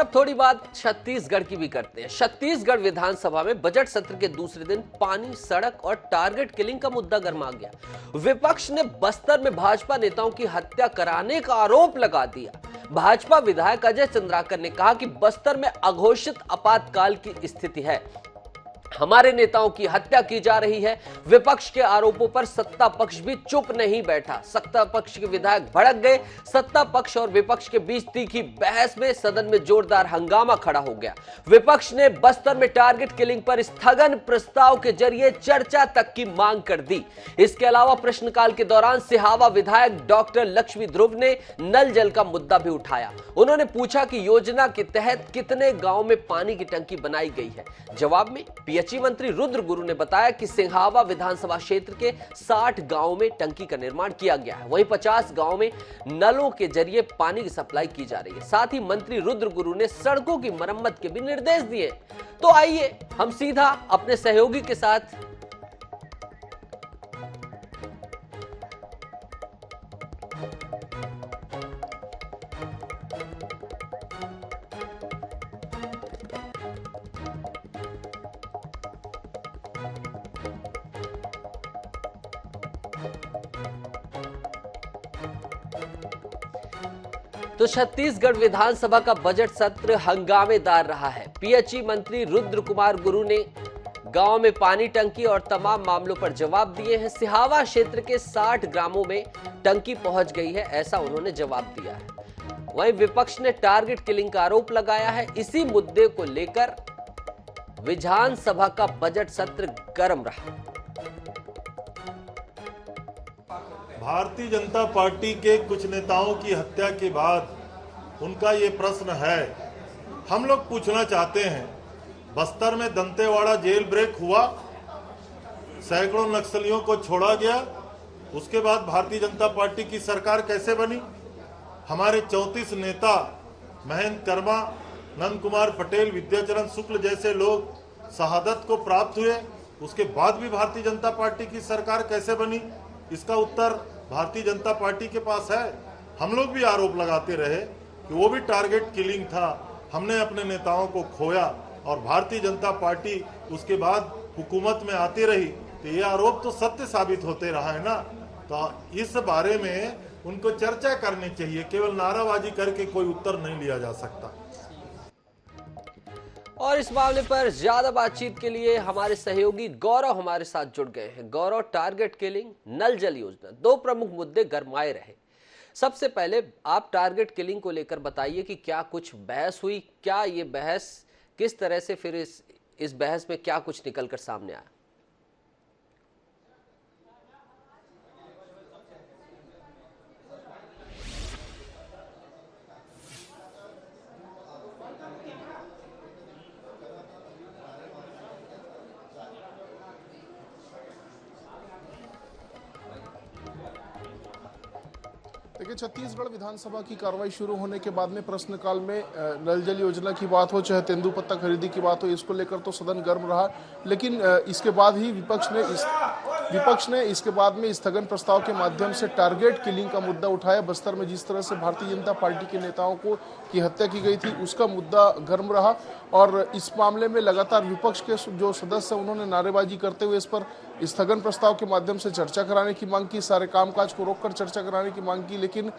अब थोड़ी बात छत्तीसगढ़ की भी करते हैं। छत्तीसगढ़ विधानसभा में बजट सत्र के दूसरे दिन पानी, सड़क और टारगेट किलिंग का मुद्दा गर्मा गया। विपक्ष ने बस्तर में भाजपा नेताओं की हत्या कराने का आरोप लगा दिया। भाजपा विधायक अजय चंद्राकर ने कहा कि बस्तर में अघोषित आपातकाल की स्थिति है, हमारे नेताओं की हत्या की जा रही है। विपक्ष के आरोपों पर सत्ता पक्ष भी चुप नहीं बैठा। सत्ता पक्ष के विधायक भड़क गए। सत्ता पक्ष और विपक्ष के बीच तीखी बहस में सदन में जोरदार हंगामा खड़ा हो गया। विपक्ष ने बस्तर में टारगेट किलिंग पर स्थगन प्रस्ताव के जरिए चर्चा तक की मांग कर दी। इसके अलावा प्रश्नकाल के दौरान सिहावा विधायक डॉक्टर लक्ष्मी ध्रुव ने नल जल का मुद्दा भी उठाया। उन्होंने पूछा कि योजना के तहत कितने गांव में पानी की टंकी बनाई गई है। जवाब में पीएचई मंत्री रुद्र गुरु ने बताया कि सिंहावा विधानसभा क्षेत्र के 60 गांवों में टंकी का निर्माण किया गया है, वहीं 50 गांवों में नलों के जरिए पानी की सप्लाई की जा रही है। साथ ही मंत्री रुद्र गुरु ने सड़कों की मरम्मत के भी निर्देश दिए। तो आइए हम सीधा अपने सहयोगी के साथ तो छत्तीसगढ़ विधानसभा का बजट सत्र हंगामेदार रहा है। पीएचई मंत्री रुद्र कुमार गुरु ने गांव में पानी टंकी और तमाम मामलों पर जवाब दिए हैं। सिहावा क्षेत्र के 60 ग्रामों में टंकी पहुंच गई है, ऐसा उन्होंने जवाब दिया है। वहीं विपक्ष ने टारगेट किलिंग का आरोप लगाया है। इसी मुद्दे को लेकर विधानसभा का बजट सत्र गर्म रहा। भारतीय जनता पार्टी के कुछ नेताओं की हत्या के बाद उनका ये प्रश्न है। हम लोग पूछना चाहते हैं, बस्तर में दंतेवाड़ा जेल ब्रेक हुआ, सैकड़ों नक्सलियों को छोड़ा गया, उसके बाद भारतीय जनता पार्टी की सरकार कैसे बनी? हमारे 34 नेता महेंद्र कर्मा, नंद कुमार पटेल, विद्याचरण शुक्ल जैसे लोग शहादत को प्राप्त हुए, उसके बाद भी भारतीय जनता पार्टी की सरकार कैसे बनी? इसका उत्तर भारतीय जनता पार्टी के पास है। हम लोग भी आरोप लगाते रहे कि वो भी टारगेट किलिंग था, हमने अपने नेताओं को खोया और भारतीय जनता पार्टी उसके बाद हुकूमत में आती रही, तो ये आरोप तो सत्य साबित होते रहा है ना। तो इस बारे में उनको चर्चा करनी चाहिए, केवल नाराबाजी करके कोई उत्तर नहीं लिया जा सकता। और इस मामले पर ज्यादा बातचीत के लिए हमारे सहयोगी गौरव हमारे साथ जुड़ गए हैं। गौरव, टारगेट किलिंग, नल जल योजना, दो प्रमुख मुद्दे गरमाए रहे। सबसे पहले आप टारगेट किलिंग को लेकर बताइए कि क्या कुछ बहस हुई, क्या ये बहस किस तरह से फिर इस बहस में क्या कुछ निकलकर सामने आया? देखिए, छत्तीसगढ़ विधानसभा की कार्रवाई शुरू होने के बाद में प्रश्नकाल में नल जल योजना की बात हो, चाहे तेंदुपत्ता खरीदी की बात हो, इसको लेकर तो सदन गर्म रहा। लेकिन इसके बाद ही विपक्ष ने इसके बाद में स्थगन प्रस्ताव के माध्यम से टारगेट किलिंग का मुद्दा उठाया। बस्तर में जिस तरह से भारतीय जनता पार्टी के नेताओं की हत्या की गई थी, उसका मुद्दा गर्म रहा और इस मामले में लगातार विपक्ष के जो सदस्य उन्होंने नारेबाजी करते हुए इस पर स्थगन प्रस्ताव के माध्यम से चर्चा कराने की मांग की, सारे कामकाज को रोककर चर्चा कराने की मांग की। लेकिन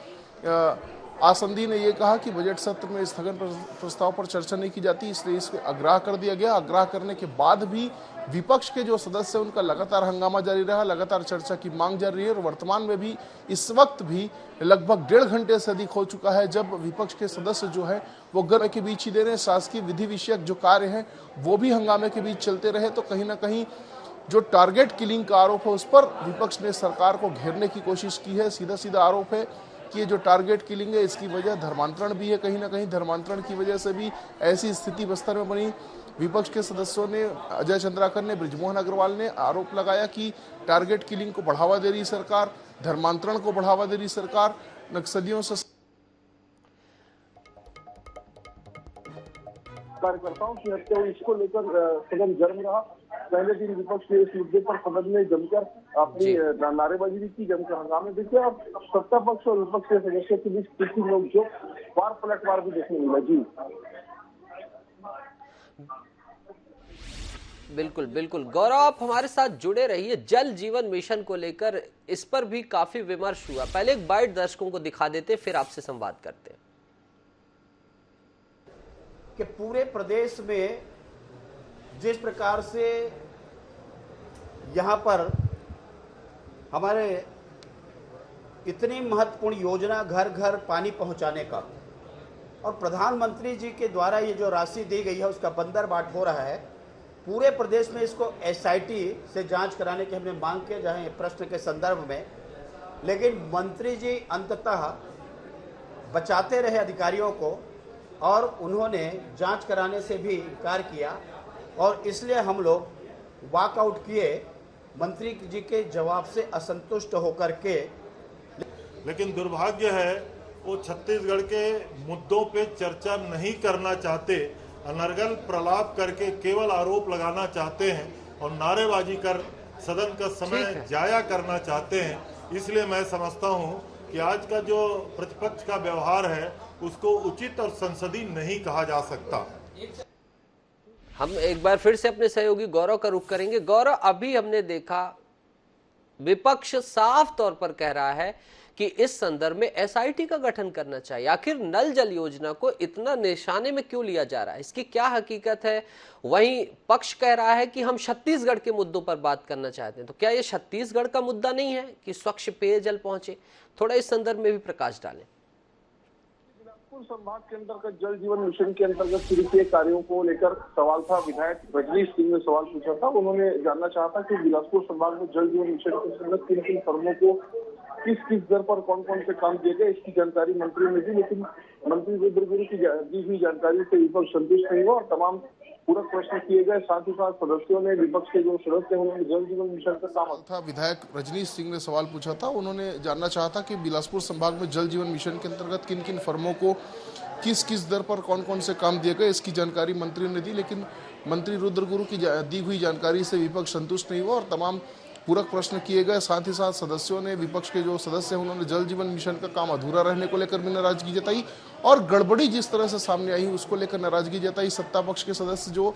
आसंदी ने यह कहा कि बजट सत्र में स्थगन प्रस्ताव पर चर्चा नहीं की जाती, इसलिए इसमें आग्रह कर दिया गया। आग्रह करने के बाद भी विपक्ष के जो सदस्य उनका लगातार हंगामा जारी रहा, लगातार चर्चा की मांग जारी है और वर्तमान में भी इस वक्त भी लगभग 1.5 घंटे से अधिक हो चुका है जब विपक्ष के सदस्य जो है वो गर्म के बीच ही दे रहे हैं। शासकीय विधि विषयक जो कार्य हैं वो भी हंगामे के बीच चलते रहे। तो कहीं ना कहीं जो टारगेट किलिंग का आरोप है उस पर विपक्ष ने सरकार को घेरने की कोशिश की है। सीधा सीधा आरोप है कि ये जो टारगेट किलिंग है इसकी वजह धर्मांतरण भी है। कहीं ना कहीं धर्मांतरण की वजह से भी ऐसी स्थिति बस्तर में बनी। विपक्ष के सदस्यों ने, अजय चंद्राकर ने, बृजमोहन अग्रवाल ने आरोप लगाया कि टारगेट किलिंग को बढ़ावा दे रही सरकार, धर्मांतरण को बढ़ावा दे रही सरकार, नक्सलियों से कार्यकर्ताओं की हत्या हुई, इसको लेकर सदन गर्म रहा। पहले दिन विपक्ष ने इस मुद्दे पर सदन में जमकर अपनी नारेबाजी भी की, जमकर हंगामे देखिए। अब सत्ता पक्ष और विपक्ष के सदस्यों के बीच किसी लोग जो बार पलटवार भी देखने मिला। जी बिल्कुल बिल्कुल गौरव, आप हमारे साथ जुड़े रहिए। जल जीवन मिशन को लेकर इस पर भी काफी विमर्श हुआ। पहले एक बाइट दर्शकों को दिखा देते, फिर आपसे संवाद करते हैं। कि पूरे प्रदेश में जिस प्रकार से यहाँ पर हमारे इतनी महत्वपूर्ण योजना घर घर पानी पहुँचाने का, और प्रधानमंत्री जी के द्वारा ये जो राशि दी गई है उसका बंदरबाट हो रहा है, पूरे प्रदेश में इसको एसआईटी से जांच कराने की हमने मांग किया जाए प्रश्न के संदर्भ में, लेकिन मंत्री जी अंततः बचाते रहे अधिकारियों को और उन्होंने जांच कराने से भी इनकार किया, और इसलिए हम लोग वॉकआउट किए मंत्री जी के जवाब से असंतुष्ट होकर के। लेकिन दुर्भाग्य है वो छत्तीसगढ़ के मुद्दों पे चर्चा नहीं करना चाहते, अनर्गल प्रलाप करके केवल आरोप लगाना चाहते हैं और नारेबाजी कर सदन का समय जाया करना चाहते हैं। इसलिए मैं समझता हूं कि आज का जो प्रतिपक्ष का व्यवहार है उसको उचित और संसदीय नहीं कहा जा सकता। हम एक बार फिर से अपने सहयोगी गौरव का रुख करेंगे। गौरव, अभी हमने देखा विपक्ष साफ तौर पर कह रहा है कि इस संदर्भ में एसआईटी का गठन करना चाहिए। आखिर नल जल योजना को इतना निशाने में क्यों लिया जा रहा है, इसकी क्या हकीकत है? वहीं पक्ष कह रहा है कि हम छत्तीसगढ़ के मुद्दों पर बात करना चाहते हैं। तो क्या ये छत्तीसगढ़ का मुद्दा नहीं है कि स्वच्छ पेयजल पहुंचे? थोड़ा इस संदर्भ में भी प्रकाश डालें। बिलासपुर संभाग के अंतर्गत जल जीवन मिशन के अंतर्गत शुरू किए कार्यों को लेकर सवाल था। विधायक रजनीश सिंह ने सवाल पूछा था। उन्होंने जानना चाहा था कि बिलासपुर संभाग में जल जीवन मिशन के अंतर्गत किन किन फर्मों को किस किस दर पर कौन कौन से काम किए गए, इसकी जानकारी मंत्री ने दी, लेकिन मंत्री रुद्रगुरु की दी हुई जानकारी से विपक्ष संतुष्ट नहीं हुआ और तमाम पूरक प्रश्न किए गए। साथ ही साथ सदस्यों ने, विपक्ष के जो सदस्य हैं, उन्होंने जल जीवन मिशन का काम था। विधायक रजनीश सिंह ने सवाल पूछा था। उन्होंने जानना चाहा था कि बिलासपुर संभाग में जल जीवन मिशन के अंतर्गत किन किन फर्मों को किस किस दर पर कौन कौन से काम दिए गए, इसकी जानकारी मंत्री ने दी, लेकिन मंत्री रुद्रगुरु की दी हुई जानकारी से विपक्ष संतुष्ट नहीं हुआ और तमाम पूरक प्रश्न किए गए। साथ ही साथ सदस्यों ने, विपक्ष के जो सदस्य हैं, उन्होंने जल जीवन मिशन का काम अधूरा रहने को लेकर भी नाराजगी जताई और गड़बड़ी जिस तरह से सामने आई उसको लेकर नाराजगी जताई। सत्ता पक्ष के सदस्य जो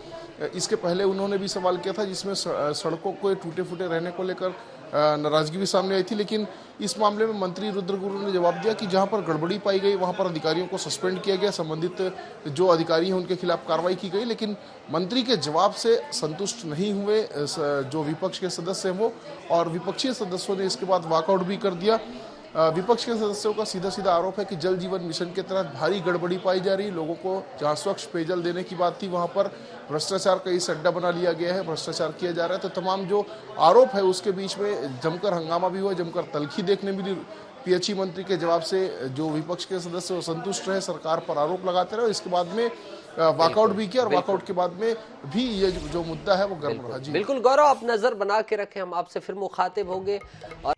इसके पहले उन्होंने भी सवाल किया था, जिसमें सड़कों को टूटे फूटे रहने को लेकर नाराजगी भी सामने आई थी, लेकिन इस मामले में मंत्री रुद्रगुरु ने जवाब दिया कि जहां पर गड़बड़ी पाई गई वहां पर अधिकारियों को सस्पेंड किया गया, संबंधित जो अधिकारी हैं उनके खिलाफ कार्रवाई की गई। लेकिन मंत्री के जवाब से संतुष्ट नहीं हुए जो विपक्ष के सदस्य हैं वो, और विपक्षी सदस्यों ने इसके बाद वॉकआउट भी कर दिया। विपक्ष के सदस्यों का सीधा सीधा आरोप है कि जल जीवन मिशन के तहत भारी गड़बड़ी पाई जा रही। लोगों को जहां स्वच्छ पेयजल देने की बात थी वहां पर भ्रष्टाचार का इस अड्डा बना लिया गया है, भ्रष्टाचार किया जा रहा है। तो तमाम जो आरोप है उसके बीच में जमकर हंगामा भी हुआ, जमकर तलखी देखने मिली। पीएचई मंत्री के जवाब से जो विपक्ष के सदस्य संतुष्ट रहे, सरकार पर आरोप लगाते रहे। इसके बाद में वॉकआउट भी किया और वॉकआउट के बाद में भी ये जो मुद्दा है वो गर्म रहा। जी बिल्कुल गौरव, आप नजर बना के रखें, हम आपसे फिर मुखातिब होंगे। और